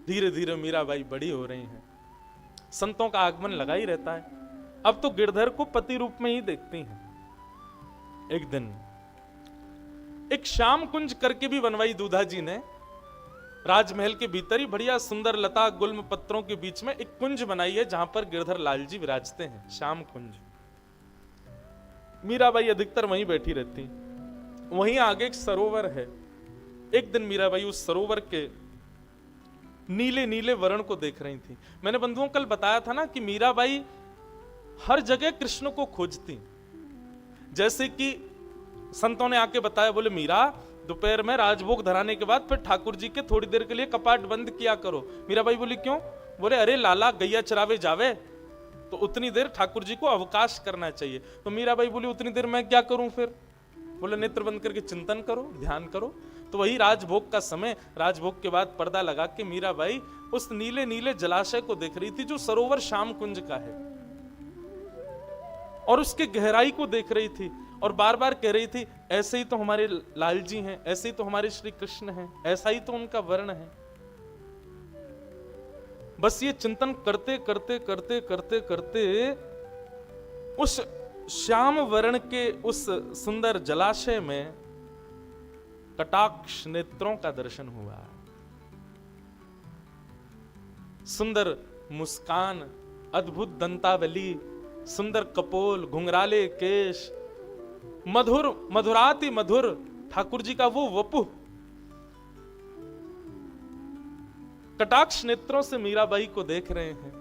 धीरे धीरे मीराबाई बड़ी हो रही हैं, संतों का आगमन लगा ही रहता है। अब तो गिरधर को पति रूप में ही देखती हैं। एक दिन एक श्याम कुंज करके भी बनवाई दूधा जी ने, राजमहल के भीतर ही बढ़िया सुंदर लता गुल्म पत्रों के बीच में एक कुंज बनाई है, जहां पर गिरधर लाल जी विराजते हैं, श्याम कुंज। मीराबाई अधिकतर वहीं बैठी रहती। वहीं आगे एक सरोवर है। एक दिन मीराबाई उस सरोवर के नीले नीले वर्ण को देख रही थी। मैंने बंधुओं कल बताया था ना कि मीराबाई हर जगह कृष्ण को खोजती। जैसे कि संतों ने आके बताया, बोले मीरा दोपहर में राजभोग धराने के बाद फिर ठाकुर जी के थोड़ी देर के लिए कपाट बंद किया करो। मीराबाई बोली क्यों? बोले अरे लाला गैया चरावे जावे तो उतनी देर ठाकुर जी को अवकाश करना चाहिए। तो मीराबाई बोली उतनी देर मैं क्या करूं फिर? बोले नेत्र बंद करके चिंतन करो, ध्यान करो। तो वही राजभोग का समय, राजभोग के बाद पर्दा लगा के मीराबाई उस नीले नीले जलाशय को देख रही थी जो सरोवर श्याम कुंज का है, और उसके गहराई को देख रही थी और बार बार कह रही थी ऐसे ही तो हमारे लाल जी हैं, ऐसे ही तो हमारे श्री कृष्ण हैं, ऐसा ही तो उनका वर्ण है। बस ये चिंतन करते करते करते करते करते उस श्याम वर्ण के उस सुंदर जलाशय में कटाक्ष नेत्रों का दर्शन हुआ। सुंदर मुस्कान, अद्भुत दंतावली, सुंदर कपोल, घुंघराले केश, मधुर मधुराति मधुर ठाकुर जी का वो वपुः कटाक्ष नेत्रों से मीराबाई को देख रहे हैं।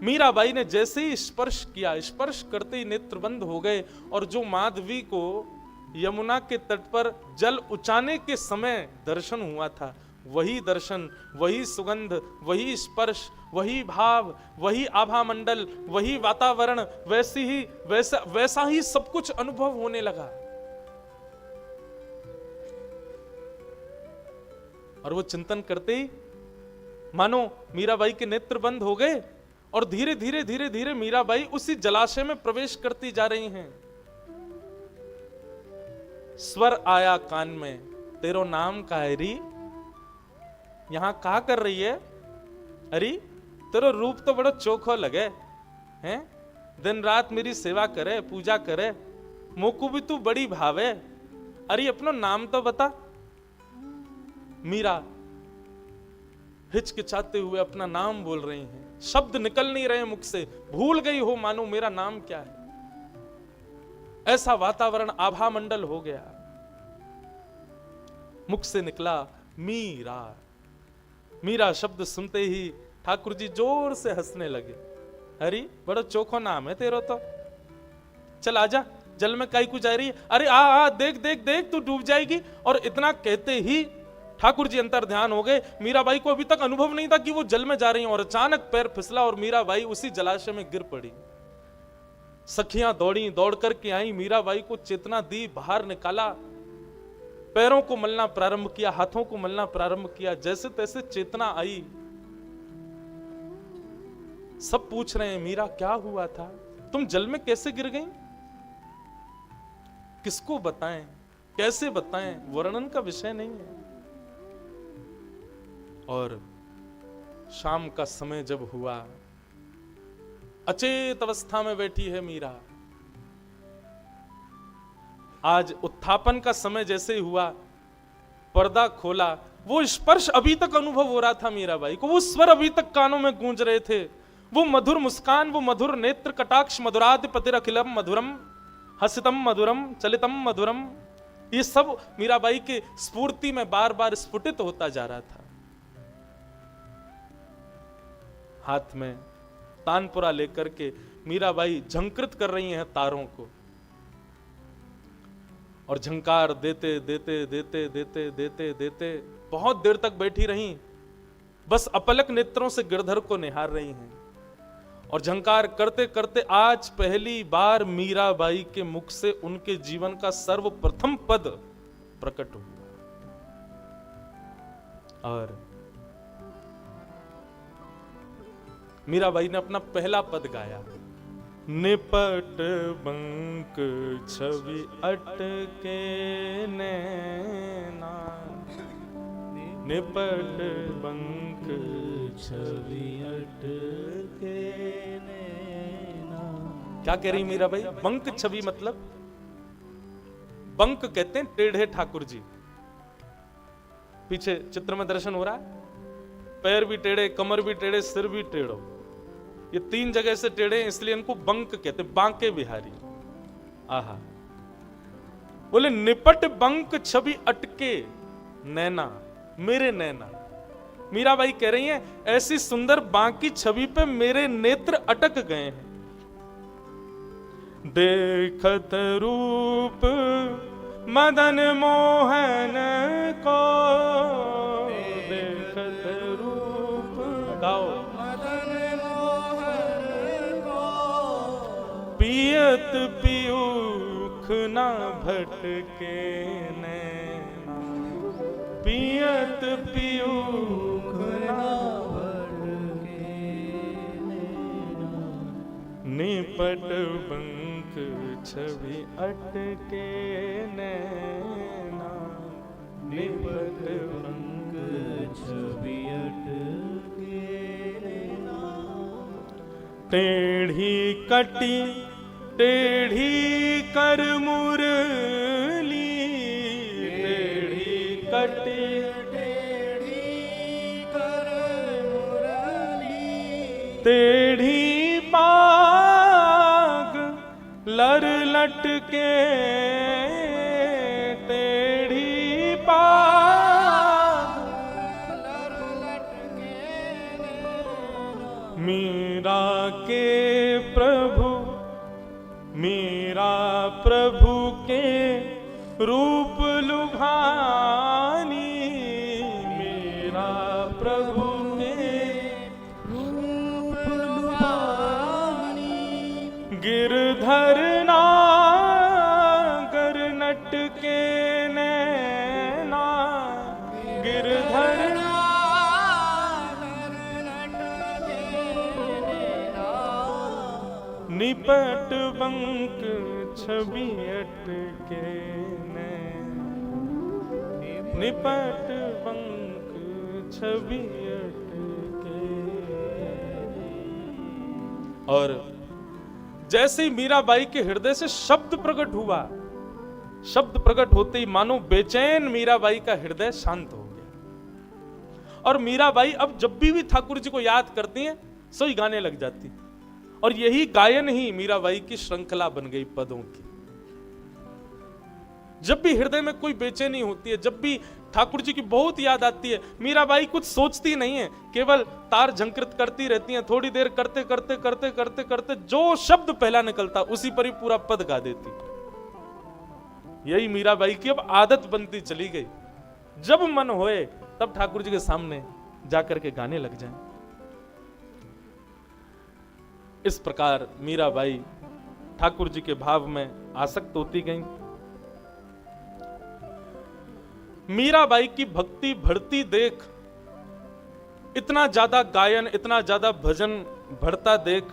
मीराबाई ने जैसे ही स्पर्श किया, स्पर्श करते ही नेत्र बंद हो गए, और जो माधवी को यमुना के तट पर जल उचाने के समय दर्शन हुआ था, वही दर्शन, वही सुगंध, वही स्पर्श, वही भाव, वही आभा मंडल, वही वातावरण, वैसा ही सब कुछ अनुभव होने लगा। और वो चिंतन करते ही मानो मीराबाई के नेत्र बंद हो गए, और धीरे धीरे धीरे धीरे मीराबाई उसी जलाशय में प्रवेश करती जा रही हैं। स्वर आया कान में, तेरो नाम का है री। यहां कहा कर रही है? अरे तेरो रूप तो बड़ा चोखो लगे हैं, दिन रात मेरी सेवा करे, पूजा करे, मोकू भी तू बड़ी भावे, अरे अपना नाम तो बता। मीरा हिचकिचाते हुए अपना नाम बोल रही हैं, शब्द निकल नहीं रहे मुख से, भूल गई हो मानो मेरा नाम क्या है। ऐसा वातावरण आभा मंडल हो गया। मुख से निकला मीरा। मीरा शब्द सुनते ही ठाकुर जी जोर से हंसने लगे। अरे बड़ा चोखो नाम है तेरा तो, चल आजा, जल में काई को जा रही है, अरे आ देख देख देख तू डूब जाएगी। और इतना कहते ही ठाकुर जी अंतर ध्यान हो गए। मीराबाई को अभी तक अनुभव नहीं था कि वो जल में जा रही हैं, और अचानक पैर फिसला और मीराबाई उसी जलाशय में गिर पड़ी। सखियां दौड़ी, दौड़ करके आई, मीराबाई को चेतना दी, बाहर निकाला, पैरों को मलना प्रारंभ किया, हाथों को मलना प्रारंभ किया। जैसे तैसे चेतना आई। सब पूछ रहे हैं मीरा क्या हुआ था, तुम जल में कैसे गिर गई? किसको बताएं, कैसे बताएं, वर्णन का विषय नहीं है। और शाम का समय जब हुआ, अचेत अवस्था में बैठी है मीरा। आज उत्थापन का समय जैसे ही हुआ, पर्दा खोला, वो स्पर्श अभी तक अनुभव हो रहा था मीराबाई को, वो स्वर अभी तक कानों में गूंज रहे थे, वो मधुर मुस्कान, वो मधुर नेत्र कटाक्ष, मधुराति पतिरखिलम मधुरम, हसितम मधुरम, चलितम मधुरम, ये सब मीराबाई के स्फूर्ति में बार बार स्फुटित होता जा रहा था। हाथ में तानपुरा लेकर के मीराबाई झंकृत कर रही हैं तारों को, और झंकार देते देते देते देते देते देते बहुत देर तक बैठी रहीं, बस अपलक नेत्रों से गिरधर को निहार रही हैं। और झंकार करते करते आज पहली बार मीराबाई के मुख से उनके जीवन का सर्वप्रथम पद प्रकट हुआ। और मीराबाई ने अपना पहला पद गाया, निपट बंक छवि अटके नैना, निपट बंक छवि अटके नैना। क्या कह रही मीरा भाई? बंक छवि मतलब, बंक कहते हैं टेढ़े ठाकुर जी। पीछे चित्र में दर्शन हो रहा है, पैर भी टेढ़े, कमर भी टेढ़े, सिर भी टेढ़ो, ये तीन जगह से टेढ़े, इसलिए इनको बंक कहते हैं, बांके बिहारी। आहा, बोले निपट बंक छवि अटके नैना, मेरे नैना। मीराबाई कह रही हैं ऐसी सुंदर बांकी छवि पे मेरे नेत्र अटक गए हैं। देखत रूप मदन मोहन को, देखत रूप गाओ मदन मोहन को, पियत पियूख ना भटके नैना, पियत पियूख ना भटके नैना, निपट बंक छवि अटके नैना, निपट बंक छवि अटके नैना। टेढ़ी कटी टेढ़ी कर मुरली, टेढ़ी कटी टेढ़ी कर मुरली, टेढ़ी पाग लर लटके, टेढ़ी पाग लर लटके, मीरा के प्रभु, मीरा प्रभु के रूप लुभानी, मीरा प्रभु के रूप लुभानी, गिरधर नागर नटके नैना, गिरधर नागर नटके नैना, निपट बंक छवि अटके नैना, निपट बंक छवि अटके। और जैसे ही मीराबाई के हृदय से शब्द प्रकट हुआ, शब्द प्रकट होते ही मानो बेचैन मीराबाई का हृदय शांत हो गया। और मीराबाई अब जब भी ठाकुर जी को याद करती हैं सोई गाने लग जाती, और यही गायन ही मीराबाई की श्रृंखला बन गई पदों की। जब भी हृदय में कोई बेचैनी होती है, जब भी ठाकुर जी की बहुत याद आती है, मीराबाई कुछ सोचती नहीं है, केवल तार झंकृत करती रहती हैं। थोड़ी देर करते करते करते करते करते जो शब्द पहला निकलता उसी पर ही पूरा पद गा देती। यही मीराबाई की अब आदत बनती चली गई, जब मन होए तब ठाकुर जी के सामने जाकर के गाने लग जाएं। इस प्रकार मीराबाई ठाकुर जी के भाव में आसक्त होती गई। मीराबाई की भक्ति बढ़ती देख, इतना ज्यादा गायन, इतना ज्यादा भजन बढ़ता देख,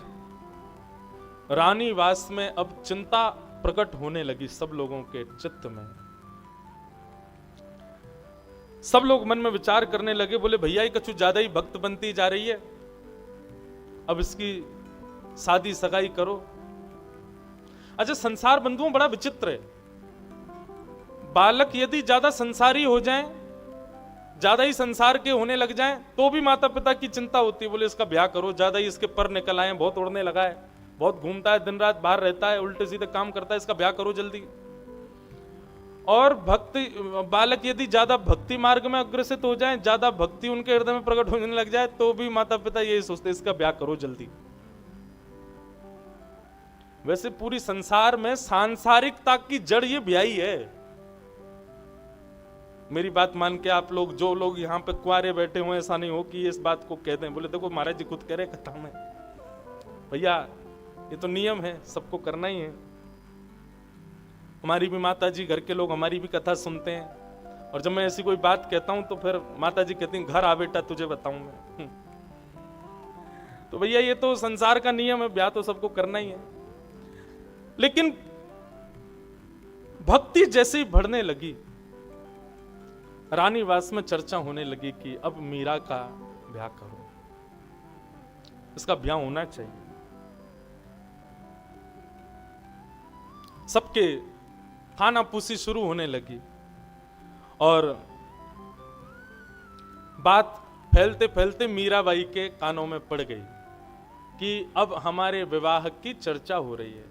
रानी वास में अब चिंता प्रकट होने लगी सब लोगों के चित्त में। सब लोग मन में विचार करने लगे, बोले भैया ये कुछ ज्यादा ही भक्त बनती जा रही है, अब इसकी शादी सगाई करो। अच्छा, संसार बंधुओं बड़ा विचित्र है। बालक यदि ज्यादा संसारी हो जाएं, ज्यादा ही संसार के होने लग जाएं, तो भी माता पिता की चिंता होती है, बोले इसका ब्याह करो, ज्यादा ही इसके पर निकल आए, बहुत उड़ने लगा है, बहुत घूमता है, दिन रात बाहर रहता है, उल्टे सीधे काम करता है, इसका ब्याह करो जल्दी। और भक्ति बालक यदि ज्यादा भक्ति मार्ग में अग्रसित हो जाए, ज्यादा भक्ति उनके हृदय में प्रकट होने लग जाए, तो भी माता पिता यही सोचते इसका ब्याह करो जल्दी। वैसे पूरी संसार में सांसारिकता की जड़ ये ब्याही है। मेरी बात मान के आप लोग, जो लोग यहाँ पे कुंवारे बैठे हुए, ऐसा नहीं हो कि इस बात को कहते हैं, बोले देखो महाराज जी खुद कह रहे कथा में, भैया ये तो नियम है, सबको करना ही है। हमारी भी माता जी, घर के लोग हमारी भी कथा सुनते हैं, और जब मैं ऐसी कोई बात कहता हूं तो फिर माता जी कहती हैं घर आ बेटा तुझे बताऊं मैं। तो भैया ये तो संसार का नियम है, ब्याह तो सबको करना ही है। लेकिन भक्ति जैसे ही बढ़ने लगी, रानीवास में चर्चा होने लगी कि अब मीरा का ब्याह करो, इसका ब्याह होना चाहिए। सबके खानापूसी शुरू होने लगी और बात फैलते फैलते मीराबाई के कानों में पड़ गई कि अब हमारे विवाह की चर्चा हो रही है।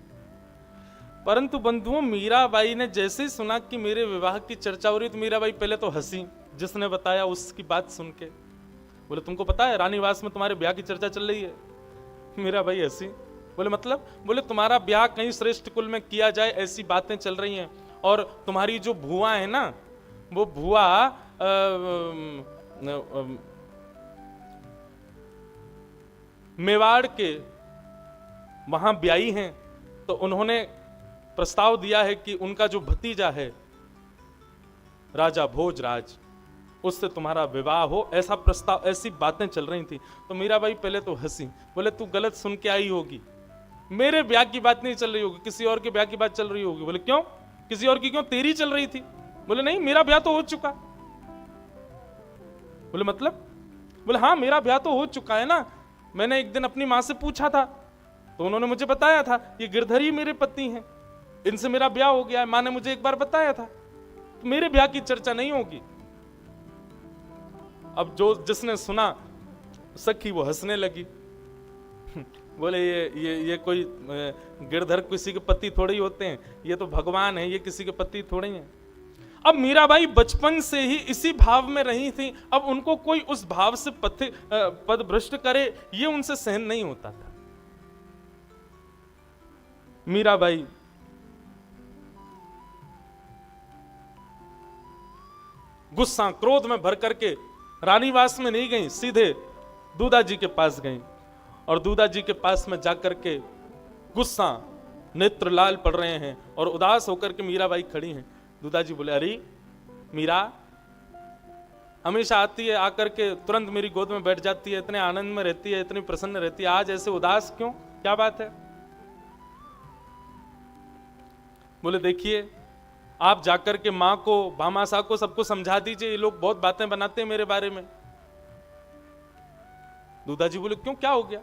परंतु बंधुओं, मीराबाई ने जैसे ही सुना कि मेरे विवाह की चर्चा हो रही, तो मीराबाई पहले तो हंसी, जिसने बताया उसकी बात सुन के। बोले तुमको पता है रानीवास में तुम्हारे ब्याह की चर्चा चल रही है? मीराबाई हंसी, बोले मतलब? बोले तुम्हारा ब्याह कहीं श्रेष्ठ कुल में किया जाए ऐसी बातें चल रही हैं, और तुम्हारी जो भुआ है ना, वो भुआ मेवाड़ के वहां ब्याई हैं, तो उन्होंने प्रस्ताव दिया है कि उनका जो भतीजा है राजा भोजराज, उससे तुम्हारा विवाह हो, ऐसा प्रस्ताव, ऐसी बातें चल रही थी। तो मीराबाई पहले तो हंसी, बोले तू गलत सुन के आई होगी, मेरे ब्याह की बात नहीं चल रही होगी, किसी और के ब्याह की बात चल रही होगी। बोले क्यों? किसी और की क्यों? तेरी चल रही थी। बोले नहीं, मेरा ब्याह तो हो चुका। बोले मतलब? बोले हाँ, मेरा ब्याह तो हो चुका है ना। मैंने एक दिन अपनी माँ से पूछा था, तो उन्होंने मुझे बताया था ये गिरधर ही मेरे पति हैं, इनसे मेरा ब्याह हो गया है। माँ ने मुझे एक बार बताया था, तो मेरे ब्याह की चर्चा नहीं होगी। अब जो जिसने सुना सखी, वो हंसने लगी। बोले ये कोई गिरधर किसी के पति थोड़े ही होते हैं, ये तो भगवान है, ये किसी के पति थोड़े ही हैं। अब मीराबाई बचपन से ही इसी भाव में रही थी, अब उनको कोई उस भाव से पद भ्रष्ट करे, ये उनसे सहन नहीं होता था। मीराबाई गुस्सा क्रोध में भर करके रानीवास में नहीं गई, सीधे दूधा जी के पास गई, और दूधा जी के पास में जाकर के गुस्सा, नेत्र लाल पड़ रहे हैं और उदास होकर के मीराबाई खड़ी हैं। दूधा जी बोले, अरे मीरा हमेशा आती है, आकर के तुरंत मेरी गोद में बैठ जाती है, इतने आनंद में रहती है, इतनी प्रसन्न रहती है, आज ऐसे उदास क्यों, क्या बात है? बोले देखिए, आप जाकर के माँ को, भामाशाह को, सबको समझा दीजिए, ये लोग बहुत बातें बनाते हैं मेरे बारे में। दूधा जी बोले क्यों, क्या हो गया?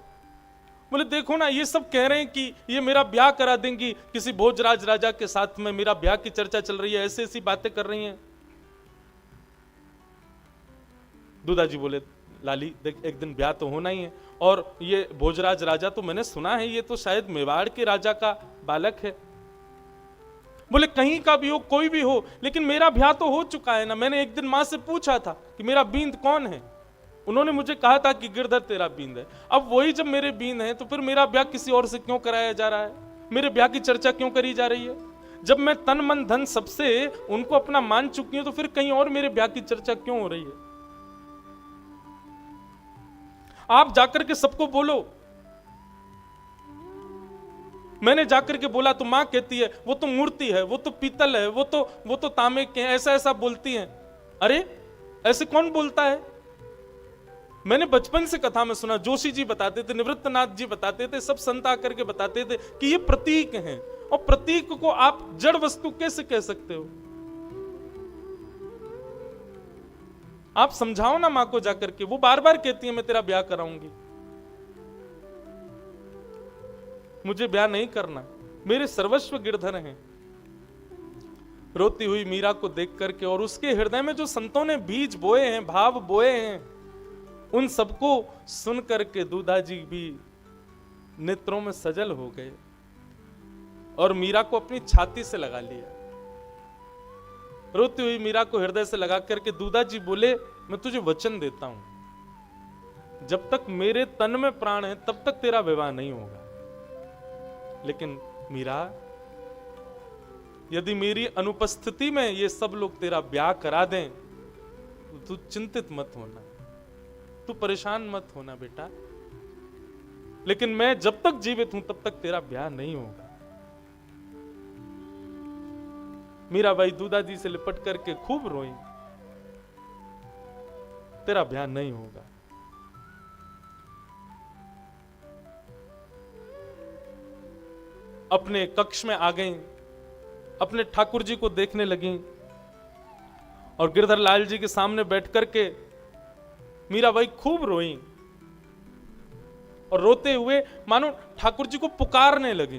बोले देखो ना, ये सब कह रहे हैं कि ये मेरा ब्याह करा देंगी किसी भोजराज राजा के साथ में, मेरा ब्याह की चर्चा चल रही है, ऐसी ऐसी बातें कर रही हैं। दूधा जी बोले लाली देख, एक दिन ब्याह तो होना ही है, और ये भोजराज राजा तो मैंने सुना है ये तो शायद मेवाड़ के राजा का बालक है। बोले कहीं का भी हो, कोई भी हो, लेकिन मेरा ब्याह तो हो चुका है ना। मैंने एक दिन माँ से पूछा था कि मेरा बींद कौन है, उन्होंने मुझे कहा था कि गिरधर तेरा बींद है। अब वही जब मेरे बींद है, तो फिर मेरा ब्याह किसी और से क्यों कराया जा रहा है? मेरे ब्याह की चर्चा क्यों करी जा रही है? जब मैं तन मन धन सबसे उनको अपना मान चुकी हूं, तो फिर कहीं और मेरे ब्याह की चर्चा क्यों हो रही है? आप जाकर के सबको बोलो। मैंने जाकर के बोला तो मां कहती है वो तो मूर्ति है, वो तो पीतल है, वो तो तांबे के हैं, ऐसा ऐसा बोलती हैं। अरे ऐसे कौन बोलता है? मैंने बचपन से कथा में सुना, जोशी जी बताते थे, निवृत्तनाथ जी बताते थे, सब संत आकर के बताते थे कि ये प्रतीक हैं, और प्रतीक को आप जड़ वस्तु कैसे कह सकते हो? आप समझाओ ना मां को जाकर के, वो बार बार कहती है मैं तेरा ब्याह कराऊंगी। मुझे ब्याह नहीं करना, मेरे सर्वस्व गिरधर हैं। रोती हुई मीरा को देख करके, और उसके हृदय में जो संतों ने बीज बोए हैं, भाव बोए हैं, उन सबको सुन करके दूधा जी भी नेत्रों में सजल हो गए और मीरा को अपनी छाती से लगा लिया। रोती हुई मीरा को हृदय से लगा करके दूधा जी बोले, मैं तुझे वचन देता हूं, जब तक मेरे तन में प्राण है तब तक तेरा विवाह नहीं होगा। लेकिन मीरा, यदि मेरी अनुपस्थिति में ये सब लोग तेरा ब्याह करा दें, तो तू चिंतित मत होना, तू परेशान मत होना बेटा, लेकिन मैं जब तक जीवित हूं तब तक तेरा ब्याह नहीं होगा। मीराबाई दूधा जी से लिपट करके खूब रोई, तेरा ब्याह नहीं होगा। अपने कक्ष में आ गई, अपने ठाकुर जी को देखने लगी, और गिरधर लाल जी के सामने बैठ करके मीराबाई खूब रोई और रोते हुए मानो ठाकुर जी को पुकारने लगी।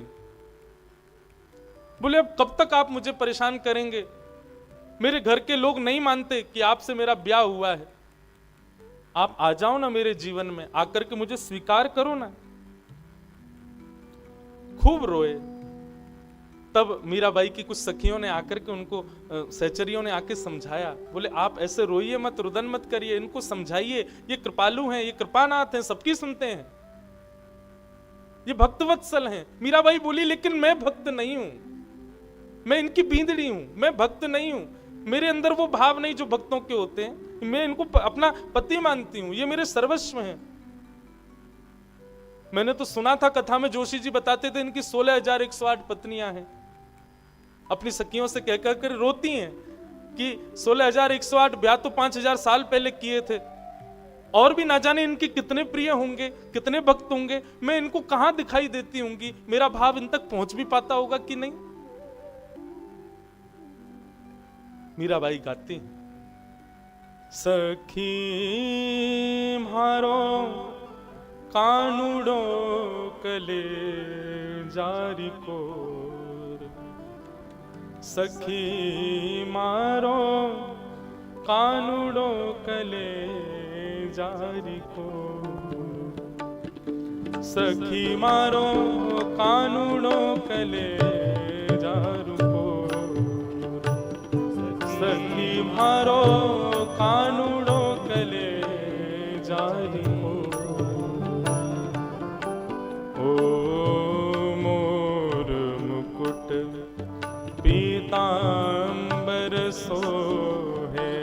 बोले अब कब तक आप मुझे परेशान करेंगे? मेरे घर के लोग नहीं मानते कि आपसे मेरा ब्याह हुआ है। आप आ जाओ ना मेरे जीवन में, आकर के मुझे स्वीकार करो ना। खूब रोए। तब मीराबाई की कुछ सखियों ने आकर के उनको सहचरियों ने आके समझाया। बोले आप ऐसे रोइए मत, रुदन मत करिए, इनको समझाइए, ये कृपालु हैं, ये कृपानाथ हैं, सबकी सुनते हैं, ये भक्तवत्सल हैं। मीराबाई बोली लेकिन मैं भक्त नहीं हूं, मैं इनकी बींदड़ी हूं, मैं भक्त नहीं हूं, मेरे अंदर वो भाव नहीं जो भक्तों के होते हैं, मैं इनको अपना पति मानती हूं, ये मेरे सर्वस्व हैं। मैंने तो सुना था कथा में जोशी जी बताते थे इनकी 16,108 पत्नियां हैं। अपनी सखियों से कहकर कर रोती हैं कि 16,108 ब्याह तो 5,000 साल पहले किए थे, और भी ना जाने इनके कितने प्रिय होंगे, कितने भक्त होंगे, मैं इनको कहां दिखाई देती होंगी, मेरा भाव इन तक पहुंच भी पाता होगा कि नहीं। मीराबाई गाती हैं, सखी मारो कानुडो कले जारी कोर, सखी मारो कानुडो कले जारी कोर, सखी मारो कानुडो कले जारू कोर, सखी मारो कानुडो कले जारी कोर। मोर मुकुट पीतांबर सोहे,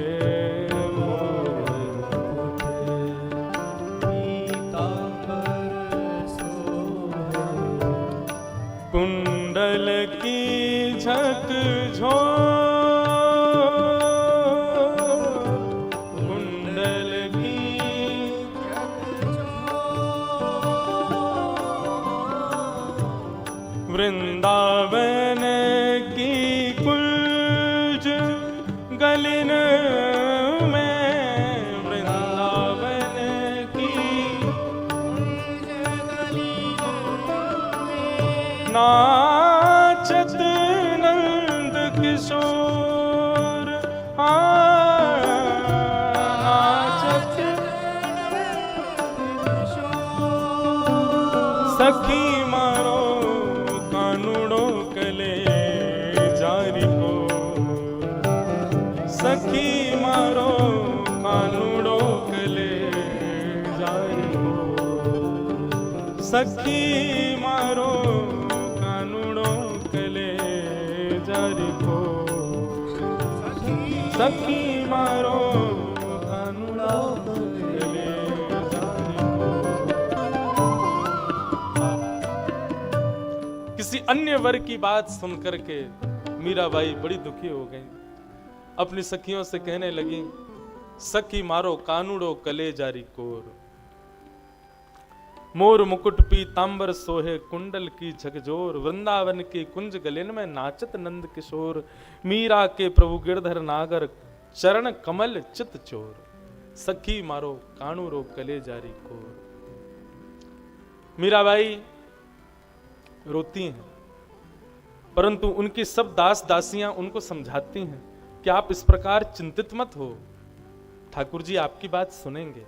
मोर पीतांबर सोहे, कुंडल की झकझोर, कुंडल की वृंदावन की कुंज गलिन में, वृंदावन की नाचत नंद किशोर, नाचत सखी मारो कानुडो कले जारी को, सखी मारो कानुडो कले जारी को, सखी मारो कानुडो कले जारी को, सखी मारो कानुडो कले जारी को। किसी अन्य वर की बात सुनकर के मीराबाई बड़ी दुखी हो गई। अपनी सखियों से कहने लगी, सखी मारो कानुडो कले जारी कोर, मोर मुकुट पीतांबर सोहे, कुंडल की झकझोर, वृंदावन की कुंज गलिन में नाचत नंद किशोर, मीरा के प्रभु गिरधर नागर, चरण कमल चित चोर, सखी मारो कानुडो कले जारी कोर। मीराबाई रोती हैं, परंतु उनकी सब दास दासियां उनको समझाती हैं कि आप इस प्रकार चिंतित मत हो, ठाकुर जी आपकी बात सुनेंगे।